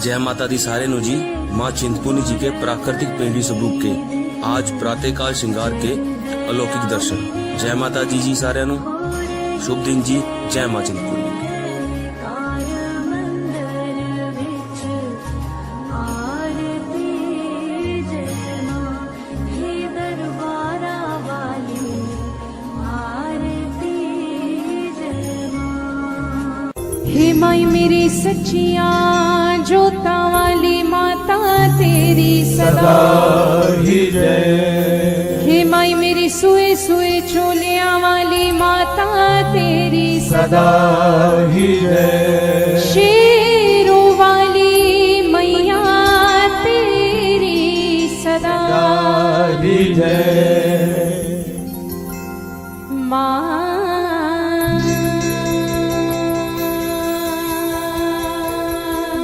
जय माता दी सारे नु जी। माँ चिंतपूर्णी जी के प्राकृतिक पेंडी स्वरूप के आज प्रातःकाल श्रृंगार के अलौकिक दर्शन। जय माता दी जी सारे नु शुभ दिन जी। जय माँ चिंतपूर्णी। हे माई मेरी सच्चिया जोता वाली माता तेरी सदा ही जय। हे माई मेरी सुए सुए चोलिया वाली माता तेरी सदा ही जय।